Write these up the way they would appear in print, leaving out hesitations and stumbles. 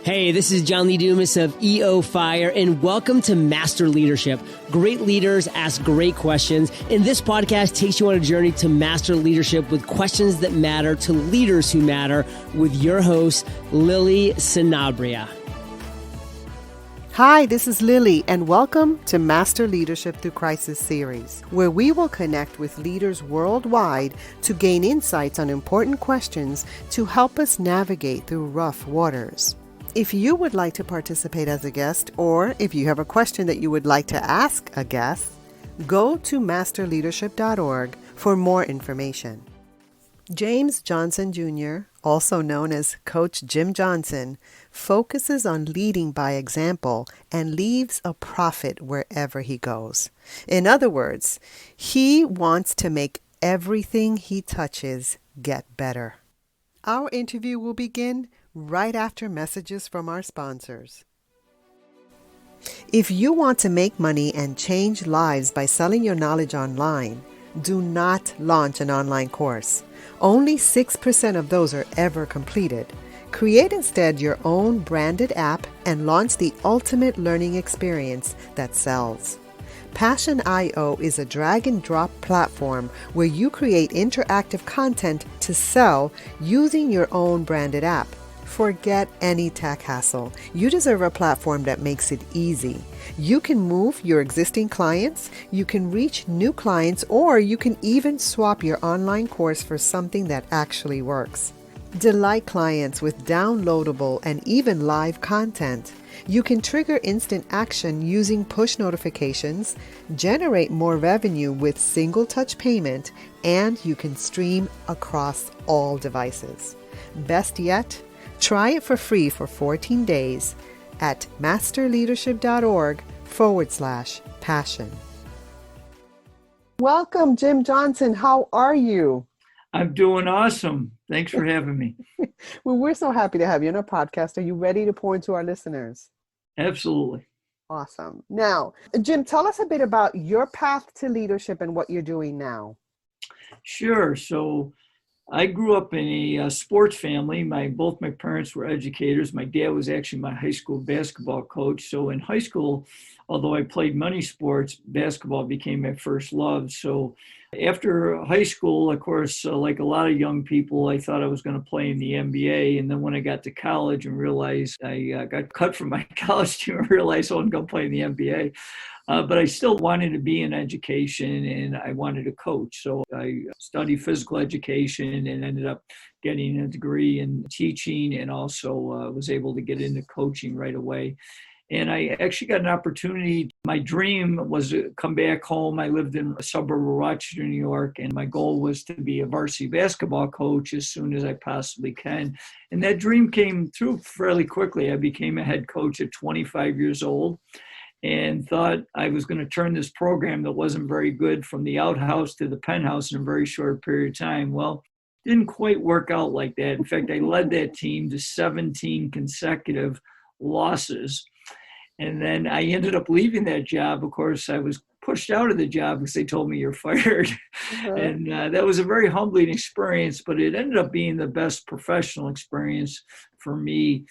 Hey, this is John Lee Dumas of EO Fire, and welcome to Master Leadership. Great leaders ask great questions, and this podcast takes you on a journey to master leadership with questions that matter to leaders who matter with your host, Lily Sanabria. Hi, this is Lily, and welcome to Master Leadership Through Crisis series, where we will connect with leaders worldwide to gain insights on important questions to help us navigate through rough waters. If you would like to participate as a guest, or if you have a question that you would like to ask a guest, go to masterleadership.org for more information. James Johnson Jr., also known as Coach Jim Johnson, focuses on leading by example and leaves a profit wherever he goes. In other words, he wants to make everything he touches get better. Our interview will begin right after messages from our sponsors. If you want to make money and change lives by selling your knowledge online, do not launch an online course. Only 6% of those are ever completed. Create instead your own branded app and launch the ultimate learning experience that sells. Passion.io is a drag-and-drop platform where you create interactive content to sell using your own branded app. Forget any tech hassle. You deserve a platform that makes it easy. You can move your existing clients, you can reach new clients, or you can even swap your online course for something that actually works. Delight clients with downloadable and even live content. You can trigger instant action using push notifications, generate more revenue with single touch payment, and you can stream across all devices. Best yet, try it for free for 14 days at masterleadership.org/passion. Welcome, Jim Johnson. How are you? I'm doing awesome. Thanks for having me. Well, we're so happy to have you on our podcast. Are you ready to pour into our listeners? Absolutely. Awesome. Now, Jim, tell us a bit about your path to leadership and what you're doing now. Sure. So I grew up in a sports family. Both my parents were educators. My dad was actually my high school basketball coach. So in high school, although I played many sports, basketball became my first love. So after high school, of course, like a lot of young people, I thought I was going to play in the NBA. And then when I got to college and realized I got cut from my college team and realized I wasn't going to play in the NBA. But I still wanted to be in education and I wanted to coach. So I studied physical education and ended up getting a degree in teaching and also was able to get into coaching right away. And I actually got an opportunity. My dream was to come back home. I lived in a suburb of Rochester, New York, and my goal was to be a varsity basketball coach as soon as I possibly can. And that dream came through fairly quickly. I became a head coach at 25 years old and thought I was going to turn this program that wasn't very good from the outhouse to the penthouse in a very short period of time. Well, didn't quite work out like that. In fact, I led that team to 17 consecutive losses. And then I ended up leaving that job. Of course, I was pushed out of the job because they told me you're fired. Uh-huh. And that was a very humbling experience, but it ended up being the best professional experience for me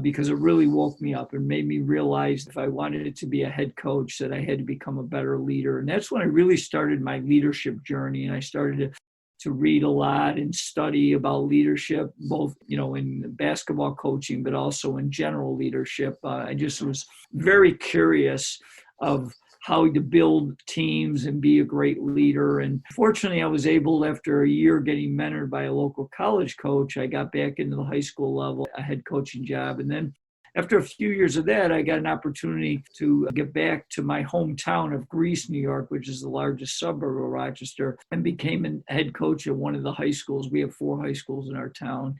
because it really woke me up and made me realize if I wanted it to be a head coach that I had to become a better leader. And that's when I really started my leadership journey. And I started to read a lot and study about leadership, both, in basketball coaching, but also in general leadership. I just was very curious of how to build teams and be a great leader. And fortunately, I was able, after a year getting mentored by a local college coach, I got back into the high school level, a head coaching job. And then after a few years of that, I got an opportunity to get back to my hometown of Greece, New York, which is the largest suburb of Rochester, and became a head coach at one of the high schools. We have 4 high schools in our town.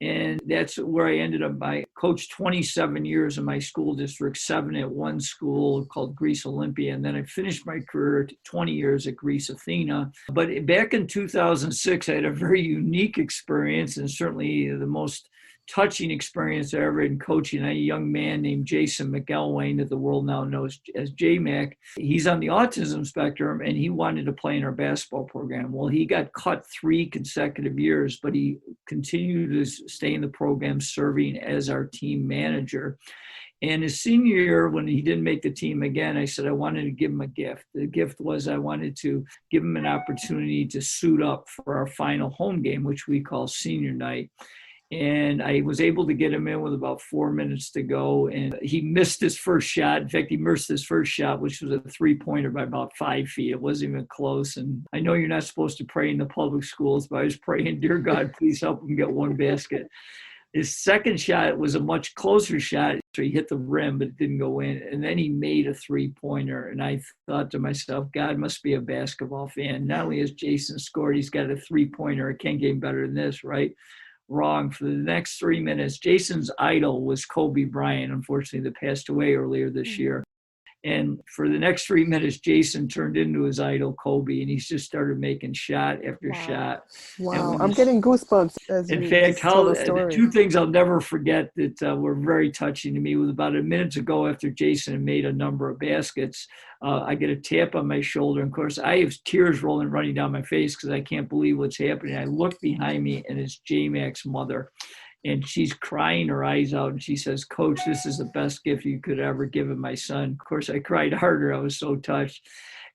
And that's where I ended up. I coached 27 years in my school district, 7 at one school called Greece Olympia. And then I finished my career 20 years at Greece Athena. But back in 2006, I had a very unique experience and certainly the most touching experience I ever had in coaching. A young man named Jason McElwain that the world now knows as J-Mac. He's on the autism spectrum, and he wanted to play in our basketball program. Well, he got cut 3 consecutive years, but he continued to stay in the program serving as our team manager. And his senior year, when he didn't make the team again, I said I wanted to give him a gift. The gift was I wanted to give him an opportunity to suit up for our final home game, which we call senior night. And I was able to get him in with about 4 minutes to go. And he missed his first shot. In fact, he missed his first shot, which was a 3-pointer by about 5 feet. It wasn't even close. And I know you're not supposed to pray in the public schools, but I was praying, dear God, please help him get 1 basket. His second shot was a much closer shot. So he hit the rim, but it didn't go in. And then he made a 3-pointer. And I thought to myself, God must be a basketball fan. Not only has Jason scored, he's got a 3-pointer. It can't get better than this, right? Wrong. For the next 3 minutes, Jason's idol was Kobe Bryant, unfortunately, that passed away earlier this year. And for the next 3 minutes, Jason turned into his idol, Kobe, and he's just started making shot after shot. Wow, I'm getting goosebumps as in you fact, tell the the story. 2 things I'll never forget that were very touching to me was about a minute ago after Jason had made a number of baskets, I get a tap on my shoulder. And of course, I have tears running down my face because I can't believe what's happening. I look behind me, and it's J-Mac's mother. And she's crying her eyes out, and she says, Coach, this is the best gift you could ever give my son. Of course, I cried harder. I was so touched.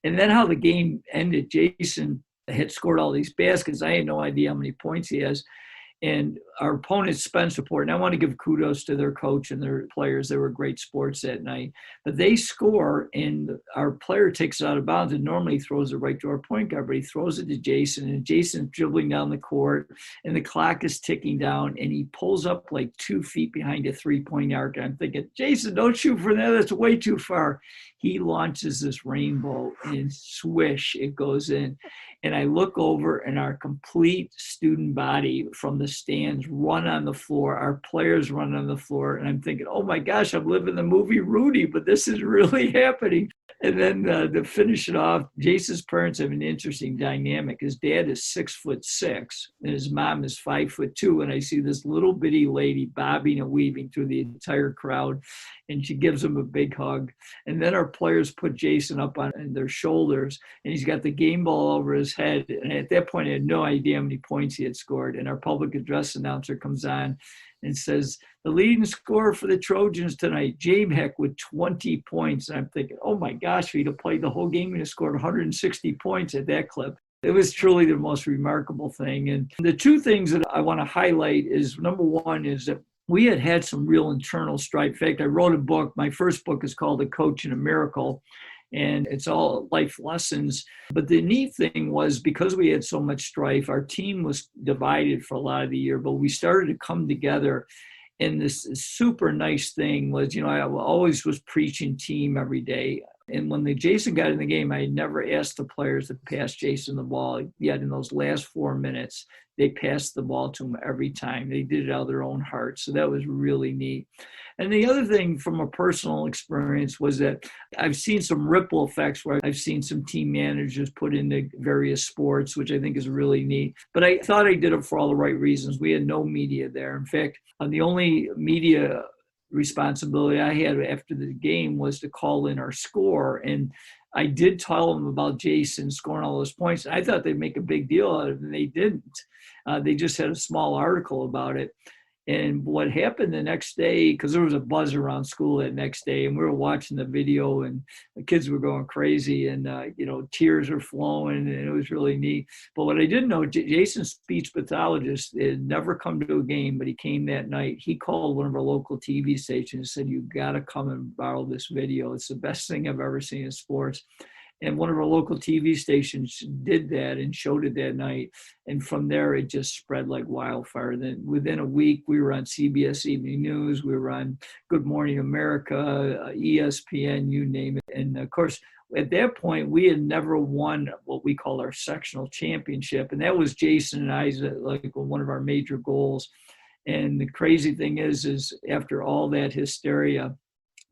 And then how the game ended, Jason had scored all these baskets. I had no idea how many points he has. And our opponents spent support. And I want to give kudos to their coach and their players. They were great sports that night. But they score, and our player takes it out of bounds and normally throws it right to our point guard. But he throws it to Jason, and Jason's dribbling down the court, and the clock is ticking down, and he pulls up like 2 feet behind a 3-point arc. And I'm thinking, Jason, don't shoot from there. That's way too far. He launches this rainbow, and swish, it goes in. And I look over, and our complete student body from the stands run on the floor. Our players run on the floor. And I'm thinking, oh my gosh, I'm living the movie Rudy, but this is really happening. And then to finish it off, Jason's parents have an interesting dynamic. His dad is 6'6", and his mom is 5'2". And I see this little bitty lady bobbing and weaving through the entire crowd, and she gives him a big hug. And then our players put Jason up on their shoulders, and he's got the game ball over his head. And at that point, I had no idea how many points he had scored. And our public address announcer comes on and says, the leading scorer for the Trojans tonight, J-Mac, with 20 points. And I'm thinking, oh my gosh, if he'd have played the whole game, he'd have scored 160 points at that clip. It was truly the most remarkable thing. And the 2 things that I want to highlight is, number one, is that we had some real internal strife. In fact, I wrote a book. My first book is called A Coach and a Miracle, and it's all life lessons. But the neat thing was, because we had so much strife, our team was divided for a lot of the year, but we started to come together. And this super nice thing was, I always was preaching team every day. And when Jason got in the game, I had never asked the players to pass Jason the ball. Yet in those last 4 minutes, they passed the ball to him every time. They did it out of their own heart. So that was really neat. And the other thing from a personal experience was that I've seen some ripple effects where I've seen some team managers put into various sports, which I think is really neat. But I thought I did it for all the right reasons. We had no media there. In fact, the only media responsibility I had after the game was to call in our score. And I did tell them about Jason scoring all those points. I thought they'd make a big deal out of it, and they didn't. They just had a small article about it. And what happened the next day, because there was a buzz around school that next day, and we were watching the video, and the kids were going crazy, and tears were flowing, and it was really neat. But what I didn't know, Jason's speech pathologist had never come to a game, but he came that night. He called one of our local TV stations and said, "You got to come and borrow this video. It's the best thing I've ever seen in sports." And one of our local TV stations did that and showed it that night. And from there, it just spread like wildfire. Then within a week, we were on CBS Evening News. We were on Good Morning America, ESPN, you name it. And of course, at that point, we had never won what we call our sectional championship. And that was Jason and I's, like one of our major goals. And the crazy thing is after all that hysteria,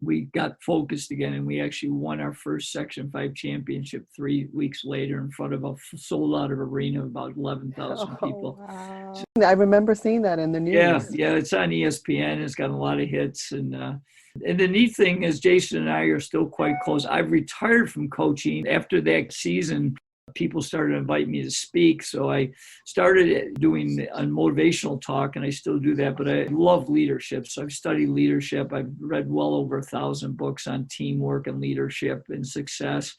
we got focused again, and we actually won our first Section 5 championship 3 weeks later in front of a sold-out arena of about 11,000 people. Wow. I remember seeing that in the news. Yeah, it's on ESPN. It's got a lot of hits. And the neat thing is Jason and I are still quite close. I've retired from coaching. After that season, people started to invite me to speak. So I started doing a motivational talk, and I still do that, but I love leadership. So I've studied leadership. I've read well over 1,000 books on teamwork and leadership and success.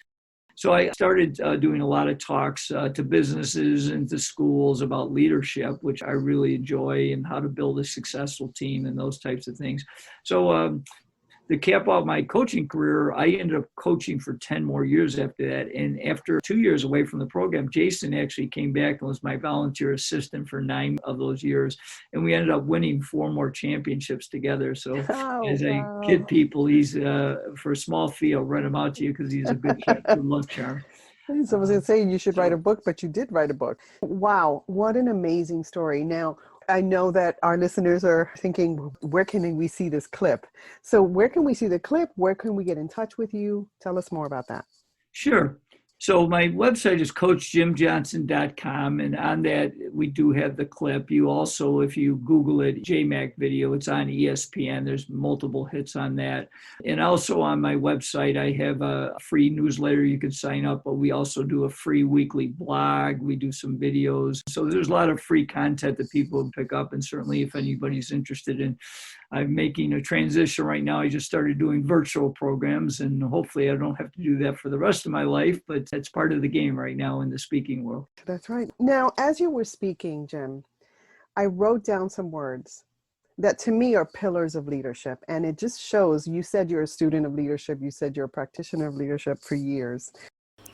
So I started doing a lot of talks to businesses and to schools about leadership, which I really enjoy, and how to build a successful team and those types of things. So to cap off my coaching career, I ended up coaching for 10 more years after that. And after 2 years away from the program, Jason actually came back and was my volunteer assistant for 9 of those years. And we ended up winning 4 more championships together. So as I kid people, he's, for a small fee, I'll rent him out to you because he's a good luck charm. So I was going to say, you should write a book, but you did write a book. Wow, what an amazing story. Now, I know that our listeners are thinking, where can we see this clip? So where can we see the clip? Where can we get in touch with you? Tell us more about that. Sure. So my website is coachjimjohnson.com, and on that we do have the clip. You also, if you Google it, JMac video, it's on ESPN. There's multiple hits on that. And also on my website, I have a free newsletter you can sign up, but we also do a free weekly blog. We do some videos. So there's a lot of free content that people pick up. And certainly if anybody's interested in, I'm making a transition right now. I just started doing virtual programs, and hopefully I don't have to do that for the rest of my life, but that's part of the game right now in the speaking world. That's right. Now, as you were speaking, Jim, I wrote down some words that to me are pillars of leadership. And it just shows, you said you're a student of leadership. You said you're a practitioner of leadership for years.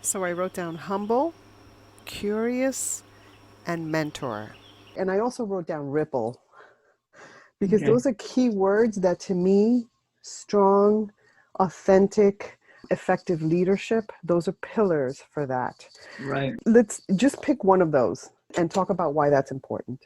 So I wrote down humble, curious, and mentor. And I also wrote down ripple, because those are key words that to me, strong, authentic, effective leadership, those are pillars for that. Right. Let's just pick one of those and talk about why that's important.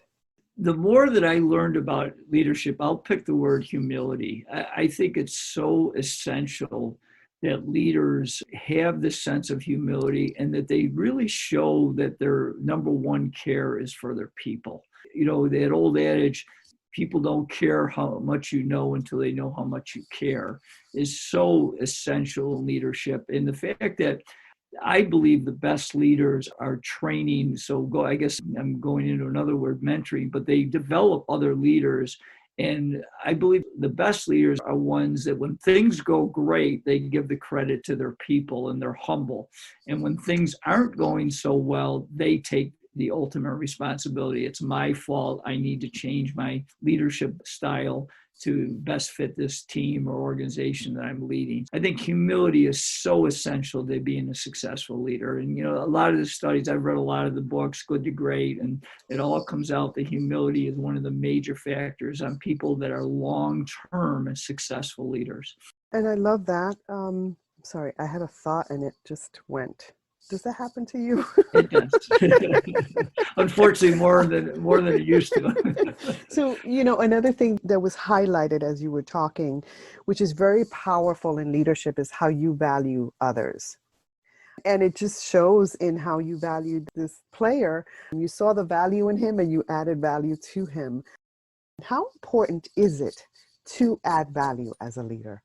The more that I learned about leadership, I'll pick the word humility. I think it's so essential that leaders have this sense of humility, and that they really show that their number one care is for their people. You know, that old adage, people don't care how much you know until they know how much you care, is so essential in leadership. And the fact that I believe the best leaders are training. I guess I'm going into another word, mentoring, but they develop other leaders. And I believe the best leaders are ones that when things go great, they give the credit to their people and they're humble. And when things aren't going so well, they take the ultimate responsibility. It's my fault. I need to change my leadership style to best fit this team or organization that I'm leading. I think humility is so essential to being a successful leader. And, you know, a lot of the studies, I've read a lot of the books, Good to Great, and it all comes out that humility is one of the major factors on people that are long-term and successful leaders. And I love that. Sorry, I had a thought and it just went. Does that happen to you? It does. Unfortunately, more than it used to. So, you know, another thing that was highlighted as you were talking, which is very powerful in leadership, is how you value others. And it just shows in how you valued this player. You saw the value in him and you added value to him. How important is it to add value as a leader?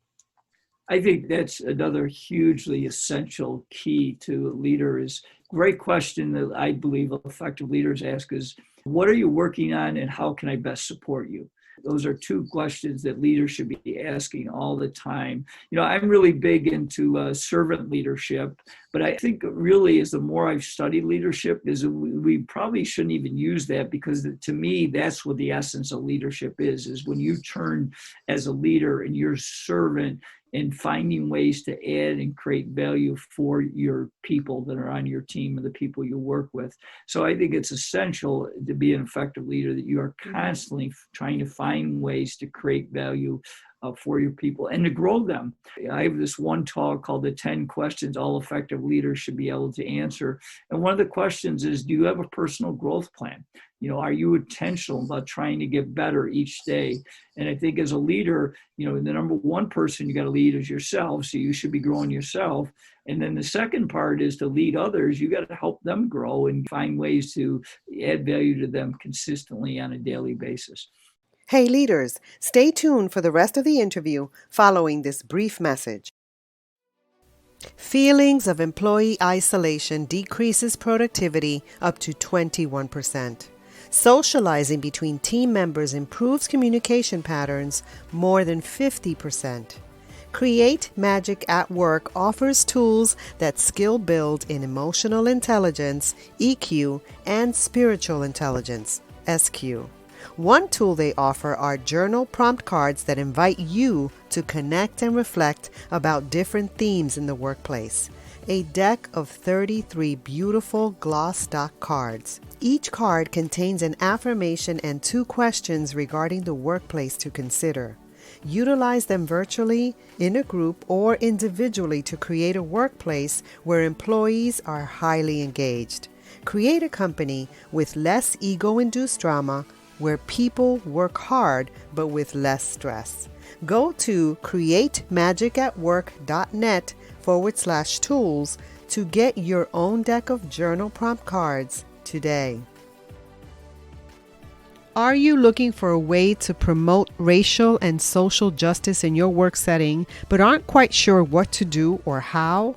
I think that's another hugely essential key to a leader. Is great question that I believe effective leaders ask is, what are you working on and how can I best support you? Those are two questions that leaders should be asking all the time. You know, I'm really big into servant leadership, but I think really as the more I've studied leadership is we probably shouldn't even use that, because to me, that's what the essence of leadership is when you turn as a leader and you're servant and finding ways to add and create value for your people that are on your team and the people you work with. So I think it's essential to be an effective leader that you are constantly trying to find ways to create value for your people and to grow them. I have this one talk called the 10 questions all effective leaders should be able to answer. And one of the questions is, do you have a personal growth plan? Are you intentional about trying to get better each day? And I think as a leader, the number one person you got to lead is yourself. So you should be growing yourself. And then the second part is to lead others. You got to help them grow and find ways to add value to them consistently on a daily basis. Hey leaders, stay tuned for the rest of the interview following this brief message. Feelings of employee isolation decreases productivity up to 21%. Socializing between team members improves communication patterns more than 50%. Create Magic at Work offers tools that skill build in emotional intelligence, EQ, and spiritual intelligence, SQ. One tool they offer are journal prompt cards that invite you to connect and reflect about different themes in the workplace. A deck of 33 beautiful gloss stock cards. Each card contains an affirmation and 2 questions regarding the workplace to consider. Utilize them virtually, in a group, or individually to create a workplace where employees are highly engaged. Create a company with less ego-induced drama, where people work hard but with less stress. Go to createmagicatwork.net/tools to get your own deck of journal prompt cards today. Are you looking for a way to promote racial and social justice in your work setting, but aren't quite sure what to do or how?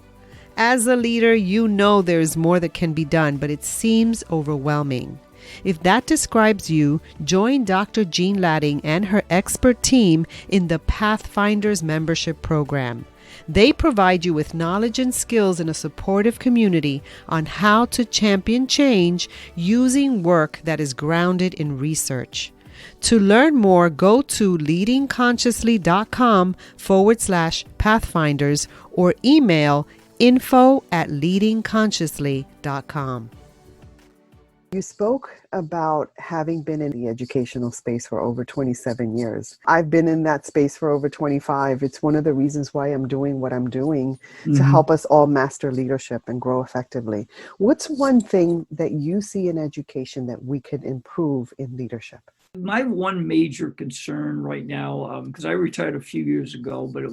As a leader, you know there's more that can be done, but it seems overwhelming. If that describes you, join Dr. Jean Latting and her expert team in the Pathfinders membership program. They provide you with knowledge and skills in a supportive community on how to champion change using work that is grounded in research. To learn more, go to leadingconsciously.com/pathfinders or email info@leadingconsciously.com. You spoke about having been in the educational space for over 27 years. I've been in that space for over 25. It's one of the reasons why I'm doing what I'm doing to help us all master leadership and grow effectively. What's one thing that you see in education that we could improve in leadership? My one major concern right now, because I retired a few years ago, but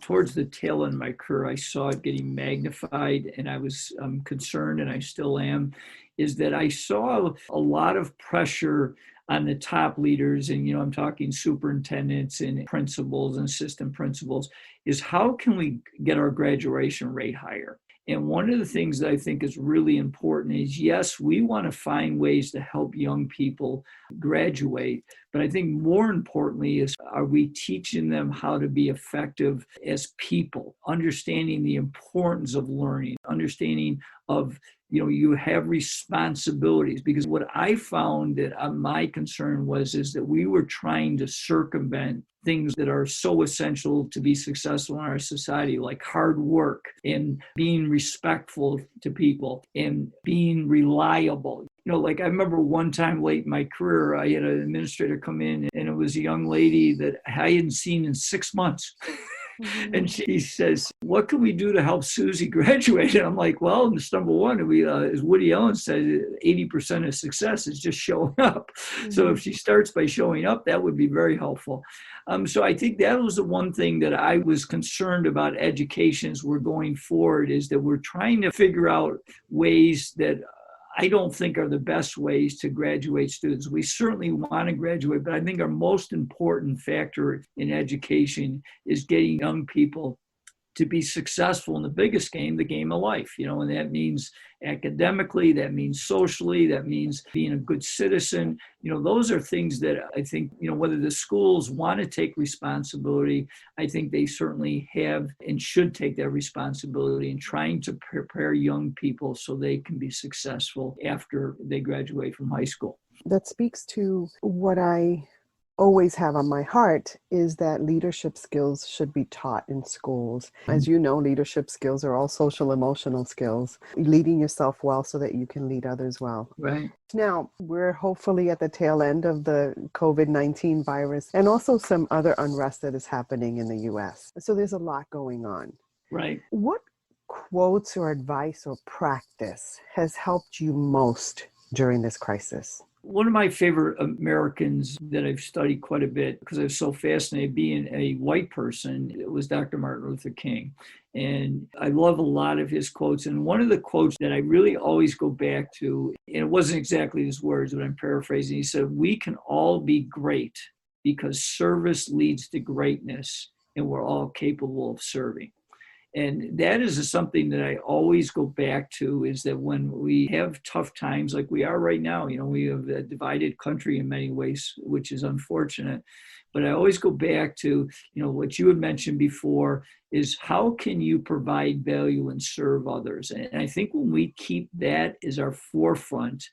towards the tail end of my career, I saw it getting magnified, and I was concerned, and I still am, is that I saw a lot of pressure on the top leaders, and I'm talking superintendents and principals and assistant principals, is how can we get our graduation rate higher? And one of the things that I think is really important is, yes, we want to find ways to help young people graduate. But I think more importantly is, are we teaching them how to be effective as people, understanding the importance of learning, understanding of, you have responsibilities? Because what I found that my concern is that we were trying to circumvent things that are so essential to be successful in our society, like hard work and being respectful to people and being reliable. Like I remember one time late in my career, I had an administrator come in, and it was a young lady that I hadn't seen in 6 months. And she says, what can we do to help Susie graduate? And I'm like, well, number one, as Woody Allen said, 80% of success is just showing up. So if she starts by showing up, that would be very helpful. So I think that was the one thing that I was concerned about education as we're going forward, is that we're trying to figure out ways that I don't think are the best ways to graduate students. We certainly want to graduate, but I think our most important factor in education is getting young people to be successful in the biggest game, the game of life, and that means academically, that means socially, that means being a good citizen. Those are things that I think, whether the schools want to take responsibility, I think they certainly have and should take that responsibility in trying to prepare young people so they can be successful after they graduate from high school. That speaks to what I always have on my heart is that leadership skills should be taught in schools. As you know, leadership skills are all social emotional skills, leading yourself well so that you can lead others well. Right. Now, we're hopefully at the tail end of the COVID-19 virus and also some other unrest that is happening in the US. So there's a lot going on. Right. What quotes or advice or practice has helped you most during this crisis? One of my favorite Americans that I've studied quite a bit because I was so fascinated being a white person, it was Dr. Martin Luther King. And I love a lot of his quotes. And one of the quotes that I really always go back to, and it wasn't exactly his words, but I'm paraphrasing, he said, "We can all be great because service leads to greatness, and we're all capable of serving." And that is something that I always go back to, is that when we have tough times like we are right now, we have a divided country in many ways, which is unfortunate. But I always go back to, what you had mentioned before is how can you provide value and serve others? And I think when we keep that as our forefront,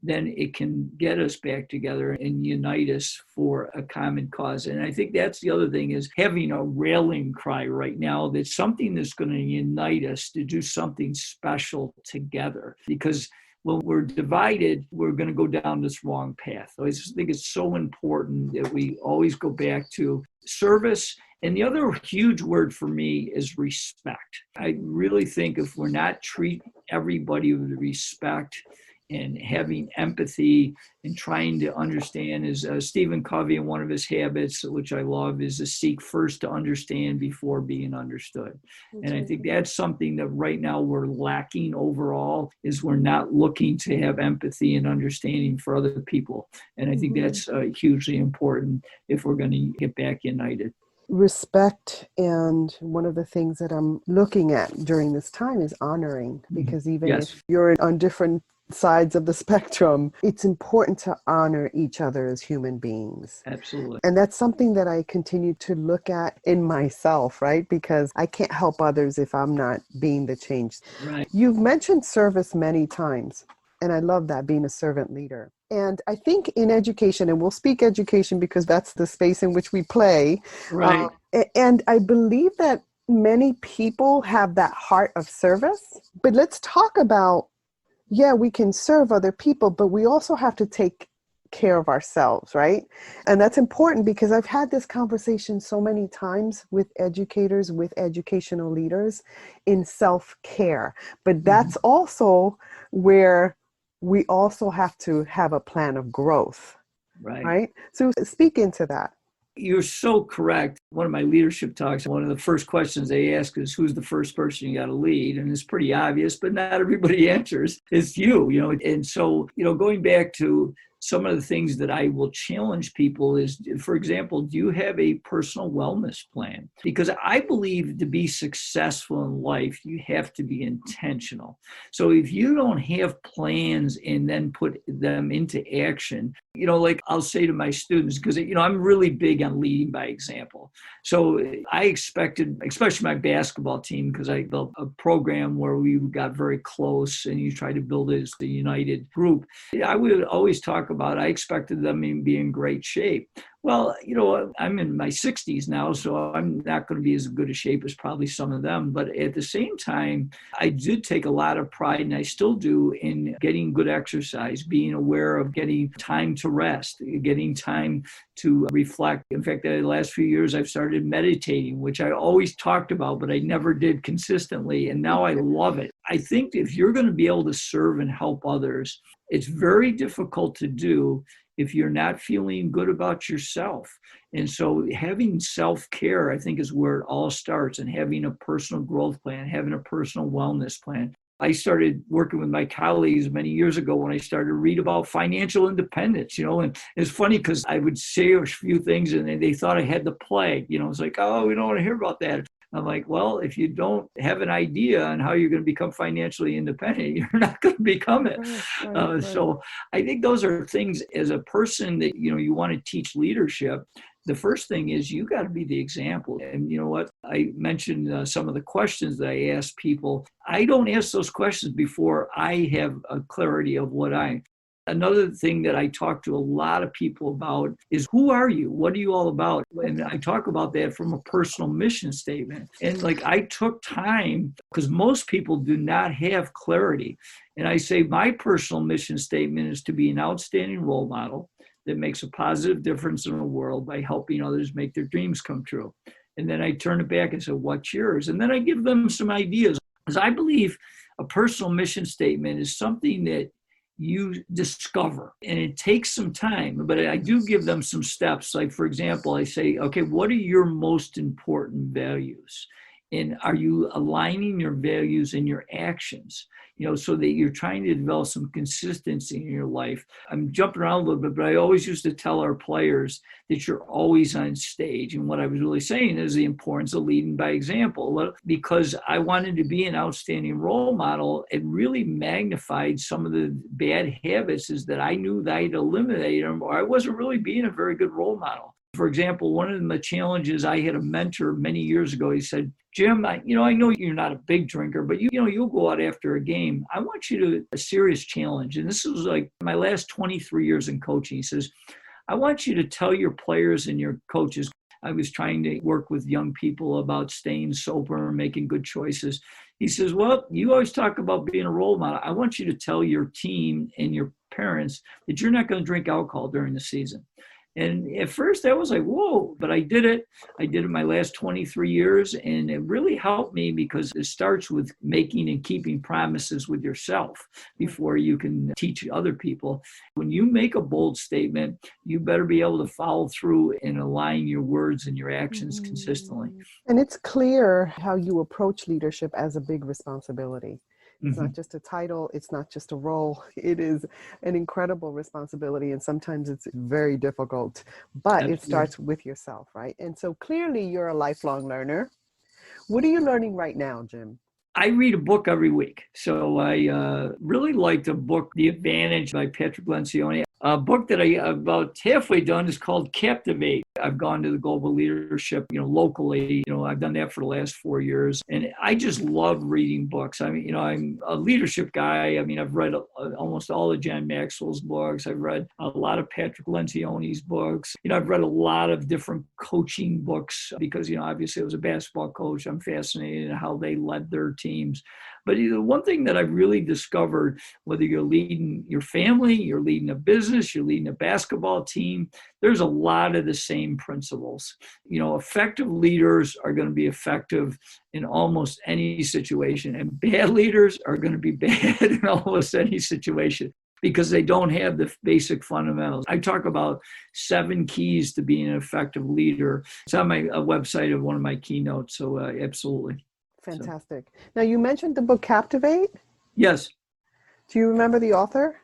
then it can get us back together and unite us for a common cause. And I think that's the other thing, is having a rallying cry right now that's something that's going to unite us to do something special together. Because when we're divided, we're going to go down this wrong path. So I just think it's so important that we always go back to service. And the other huge word for me is respect. I really think if we're not treating everybody with respect and having empathy and trying to understand, is Stephen Covey, and one of his habits, which I love, is to seek first to understand before being understood. And I think that's something that right now we're lacking overall, is we're not looking to have empathy and understanding for other people. And I think that's hugely important if we're going to get back united. Respect, and one of the things that I'm looking at during this time is honoring, because even if you're on different sides of the spectrum, it's important to honor each other as human beings. Absolutely. And that's something that I continue to look at in myself, right? Because I can't help others if I'm not being the change. Right. You've mentioned service many times, and I love that, being a servant leader. And I think in education, and we'll speak education because that's the space in which we play. Right. And I believe that many people have that heart of service. But let's talk about, we can serve other people, but we also have to take care of ourselves, right? And that's important because I've had this conversation so many times with educators, with educational leaders, in self-care. But that's also where we also have to have a plan of growth, right? So speak into that. You're so correct. One of my leadership talks, one of the first questions they ask is, who's the first person you got to lead? And it's pretty obvious, but not everybody answers. It's you. And so, going back to some of the things that I will challenge people is, for example, do you have a personal wellness plan? Because I believe to be successful in life, you have to be intentional. So if you don't have plans and then put them into action, like I'll say to my students, because, I'm really big on leading by example. So I expected, especially my basketball team, because I built a program where we got very close and you try to build it as a united group. I would always talk about, I expected them to be in great shape. Well, I'm in my 60s now, so I'm not going to be as good a shape as probably some of them. But at the same time, I did take a lot of pride, and I still do, in getting good exercise, being aware of getting time to rest, getting time to reflect. In fact, the last few years, I've started meditating, which I always talked about, but I never did consistently. And now I love it. I think if you're going to be able to serve and help others, it's very difficult to do if you're not feeling good about yourself. And so having self-care, I think, is where it all starts, and having a personal growth plan, having a personal wellness plan. I started working with my colleagues many years ago when I started to read about financial independence, and it's funny because I would say a few things and they thought I had the plague, it's like, oh, we don't want to hear about that. I'm like, well, if you don't have an idea on how you're going to become financially independent, you're not going to become it. Right. So I think those are things, as a person that, you want to teach leadership. The first thing is you got to be the example. And you know what? I mentioned some of the questions that I ask people. I don't ask those questions before I have a clarity of what Another thing that I talk to a lot of people about is, who are you? What are you all about? And I talk about that from a personal mission statement. And like, I took time, because most people do not have clarity. And I say, my personal mission statement is to be an outstanding role model that makes a positive difference in the world by helping others make their dreams come true. And then I turn it back and say, what's yours? And then I give them some ideas. Because I believe a personal mission statement is something that you discover, and it takes some time, but I do give them some steps. Like, for example, I say, okay, what are your most important values? And are you aligning your values and your actions, so that you're trying to develop some consistency in your life? I'm jumping around a little bit, but I always used to tell our players that you're always on stage. And what I was really saying is the importance of leading by example, because I wanted to be an outstanding role model. It really magnified some of the bad habits is that I knew that I'd eliminate them, or I wasn't really being a very good role model. For example, one of the challenges, I had a mentor many years ago. He said, Jim, I know you're not a big drinker, but you'll go out after a game. I want you to a serious challenge. And this was like my last 23 years in coaching. He says, I want you to tell your players and your coaches. I was trying to work with young people about staying sober and making good choices. He says, well, you always talk about being a role model. I want you to tell your team and your parents that you're not going to drink alcohol during the season. And at first I was like, whoa, but I did it. I did it my last 23 years. And it really helped me, because it starts with making and keeping promises with yourself before you can teach other people. When you make a bold statement, you better be able to follow through and align your words and your actions consistently. And it's clear how you approach leadership as a big responsibility. It's not just a title. It's not just a role. It is an incredible responsibility. And sometimes it's very difficult, but Absolutely. It starts with yourself, right? And so clearly you're a lifelong learner. What are you learning right now, Jim? I read a book every week. So I really liked the book, The Advantage by Patrick Lencioni. A book that I about halfway done is called Captivate. I've gone to the global leadership, locally. I've done that for the last 4 years. And I just love reading books. I mean, I'm a leadership guy. I mean, I've read almost all of John Maxwell's books. I've read a lot of Patrick Lencioni's books. I've read a lot of different coaching books because, obviously I was a basketball coach. I'm fascinated in how they led their teams. But one thing that I've really discovered, whether you're leading your family, you're leading a business, you're leading a basketball team, there's a lot of the same principles. Effective leaders are going to be effective in almost any situation, and bad leaders are going to be bad in almost any situation, because they don't have the basic fundamentals. I talk about 7 keys to being an effective leader. It's on my website of one of my keynotes, so absolutely. Fantastic. Now, you mentioned the book Captivate? Yes. Do you remember the author?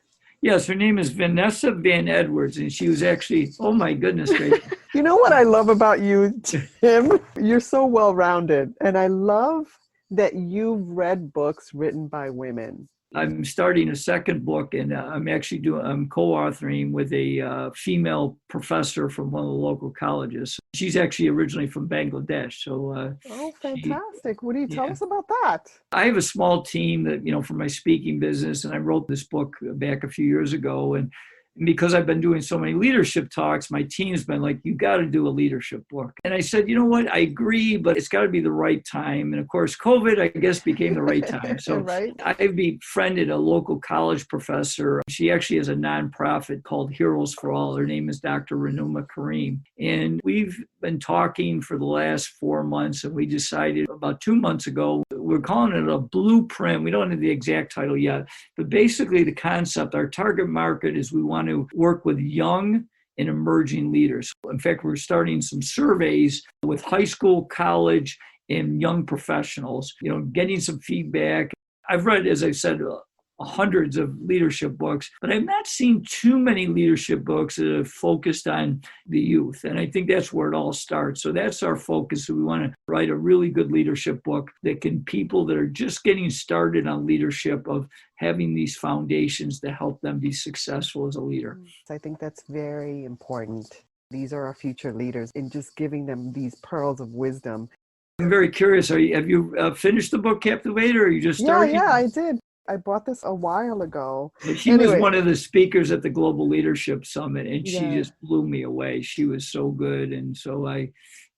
Yes, her name is Vanessa Van Edwards, and she was actually, oh my goodness gracious. You know what I love about you, Tim? You're so well-rounded, and I love that you've read books written by women. I'm starting a second book, and I'm co-authoring with a female professor from one of the local colleges. She's actually originally from Bangladesh. So, oh, fantastic. What do you tell us about that? I have a small team that, for my speaking business, and I wrote this book back a few years ago. And because I've been doing so many leadership talks, my team's been like, you got to do a leadership book. And I said, you know what? I agree, but it's got to be the right time. And of course, COVID, I guess, became the right time. So right. I befriended a local college professor. She actually has a nonprofit called Heroes for All. Her name is Dr. Ranuma Kareem. And we've been talking for the last 4 months, and we decided about 2 months ago, we're calling it a blueprint. We don't have the exact title yet, but basically the concept, our target market is we want to work with young and emerging leaders. In fact, we're starting some surveys with high school, college, and young professionals, getting some feedback. I've read, as I said, hundreds of leadership books, but I've not seen too many leadership books that have focused on the youth. And I think that's where it all starts. So that's our focus. So we want to write a really good leadership book that can, people that are just getting started on leadership, of having these foundations to help them be successful as a leader. I think that's very important. These are our future leaders, and just giving them these pearls of wisdom. I'm very curious. Have you finished the book Captivate, or are you just starting? Yeah, I did. I bought this a while ago. But she was Anyway, one of the speakers at the Global Leadership Summit, and she yeah, just blew me away. She was so good. And so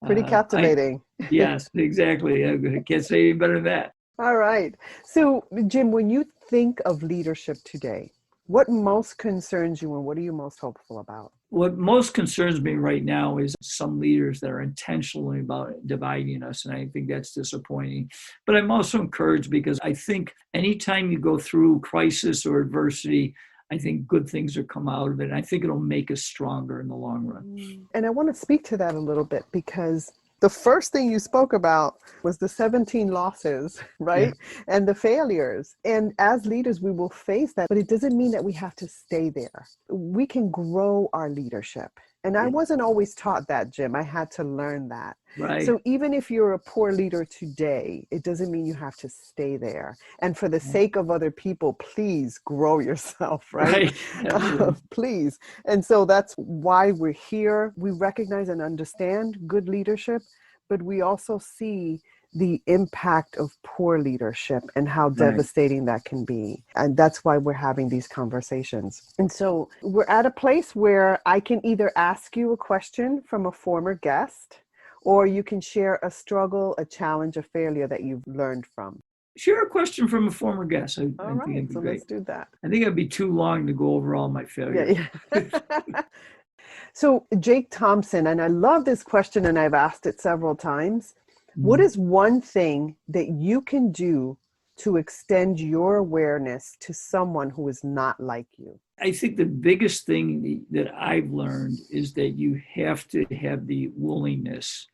pretty I captivating. yes, exactly. I can't say any better than that. All right. So, Jim, when you think of leadership today, what most concerns you and what are you most hopeful about? What most concerns me right now is some leaders that are intentionally about dividing us, and I think that's disappointing. But I'm also encouraged because I think anytime you go through crisis or adversity, I think good things will come out of it. And I think it'll make us stronger in the long run. And I want to speak to that a little bit because the first thing you spoke about was the 17 losses, Yeah, right? And the failures. And as leaders, we will face that, but it doesn't mean that we have to stay there. We can grow our leadership. And I yeah, wasn't always taught that, Jim. I had to learn that. right. So even if you're a poor leader today, it doesn't mean you have to stay there. And for the sake of other people, please grow yourself, right? Right. Absolutely. Please. And so that's why we're here. We recognize and understand good leadership, but we also see the impact of poor leadership and how Right. devastating that can be. And that's why we're having these conversations. And so we're at a place where I can either ask you a question from a former guest, or you can share a struggle, a challenge, a failure that you've learned from. Share a question from a former guest. I All think right, it'd be so great. let's do that. I think it'd be too long to go over all my failures. Yeah. So Jake Thompson, and I love this question and I've asked it several times. What is one thing that you can do to extend your awareness to someone who is not like you? I think the biggest thing that I've learned is that you have to have the willingness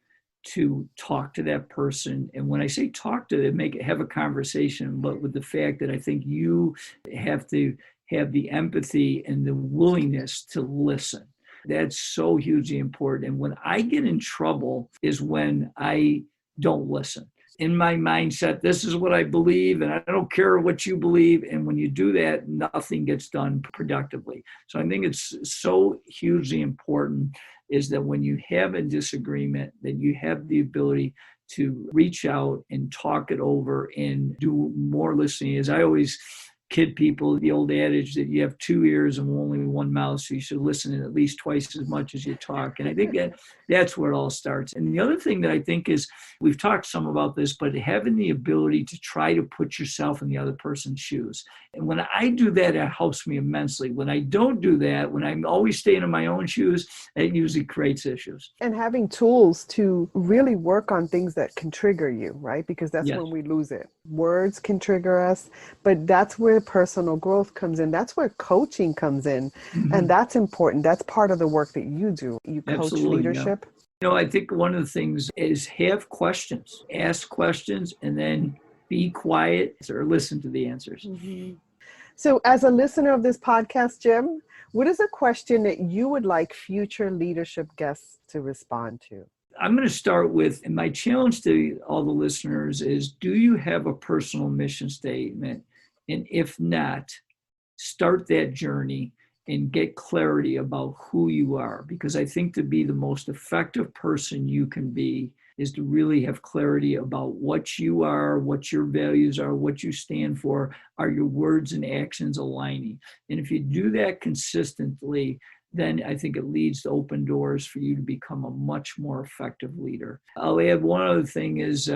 to talk to that person. And when I say talk to them, have a conversation, but with the fact that I think you have to have the empathy and the willingness to listen. That's so hugely important. And when I get in trouble is when I don't listen. In my mindset, this is what I believe, and I don't care what you believe. And when you do that, nothing gets done productively. So I think it's so hugely important is that when you have a disagreement, that you have the ability to reach out and talk it over and do more listening. As I always kid people, the old adage that you have two ears and only one mouth, so you should listen at least twice as much as you talk. And I think that's where it all starts. And the other thing that I think is, we've talked some about this, but having the ability to try to put yourself in the other person's shoes. And when I do that, it helps me immensely. When I don't do that, when I'm always staying in my own shoes, it usually creates issues. And having tools to really work on things that can trigger you, right? Because that's Yes. when we lose it. Words can trigger us, but that's where personal growth comes in. That's where coaching comes in. Mm-hmm. And that's important. That's part of the work that you do. You coach Absolutely, leadership. yeah. I think one of the things is have questions, ask questions, and then be quiet or listen to the answers. Mm-hmm. So as a listener of this podcast, Jim, what is a question that you would like future leadership guests to respond to? I'm going to start with, and my challenge to all the listeners is, do you have a personal mission statement? And if not, start that journey and get clarity about who you are. Because I think to be the most effective person you can be is to really have clarity about what you are, what your values are, what you stand for. Are your words and actions aligning? And if you do that consistently, then I think it leads to open doors for you to become a much more effective leader. I'll add one other thing is,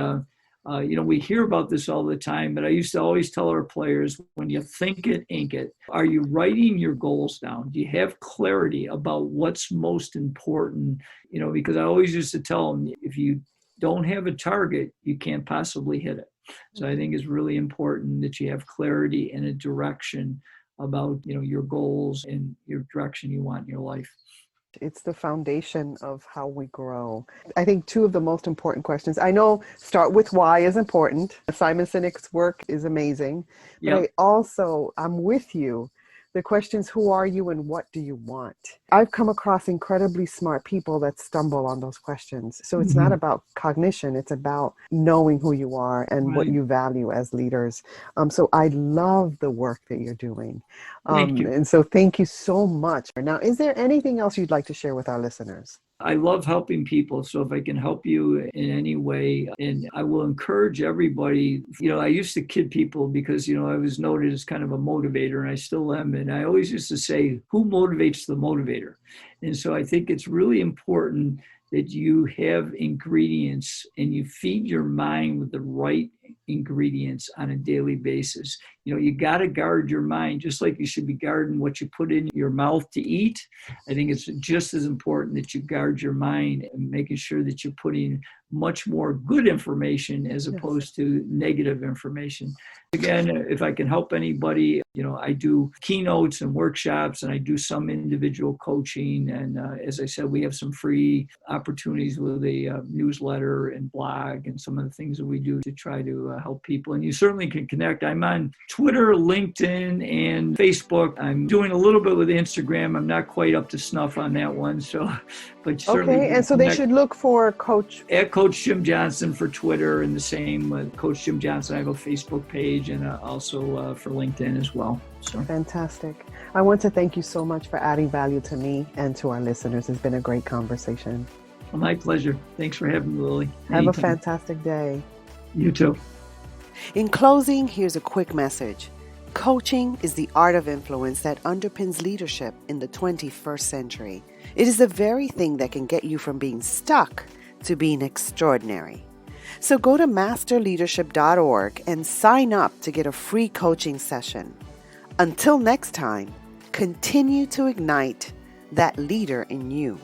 we hear about this all the time, but I used to always tell our players, when you think it, ink it. Are you writing your goals down? Do you have clarity about what's most important? Because I always used to tell them, if you don't have a target, you can't possibly hit it. So I think it's really important that you have clarity and a direction about, your goals and your direction you want in your life. It's the foundation of how we grow. I think two of the most important questions, I know start with why is important. Simon Sinek's work is amazing. But Yep. I'm with you. The questions, who are you and what do you want? I've come across incredibly smart people that stumble on those questions. So it's not about cognition. It's about knowing who you are and what you value as leaders. So I love the work that you're doing. Thank you. And so thank you so much. Now, is there anything else you'd like to share with our listeners? I love helping people. So if I can help you in any way, and I will encourage everybody, I used to kid people because, I was noted as kind of a motivator, and I still am. And I always used to say, who motivates the motivator? And so I think it's really important that you have ingredients and you feed your mind with the right ingredients on a daily basis. You got to guard your mind just like you should be guarding what you put in your mouth to eat. I think it's just as important that you guard your mind and making sure that you're putting much more good information as opposed to negative information. Again, if I can help anybody, I do keynotes and workshops, and I do some individual coaching. And as I said, we have some free opportunities with a newsletter and blog and some of the things that we do to try to help people. And you certainly can connect. I'm on Twitter, LinkedIn, and Facebook. I'm doing a little bit with Instagram. I'm not quite up to snuff on that one. But certainly. Okay, and so they should look for Coach. At Coach Jim Johnson for Twitter, and the same with Coach Jim Johnson. I have a Facebook page, and also for LinkedIn as well. So. Fantastic. I want to thank you so much for adding value to me and to our listeners. It's been a great conversation. Well, my pleasure. Thanks for having me, Lily. Have a fantastic day. You too. In closing, here's a quick message. Coaching is the art of influence that underpins leadership in the 21st century. It is the very thing that can get you from being stuck to being extraordinary. So go to masterleadership.org and sign up to get a free coaching session. Until next time, continue to ignite that leader in you.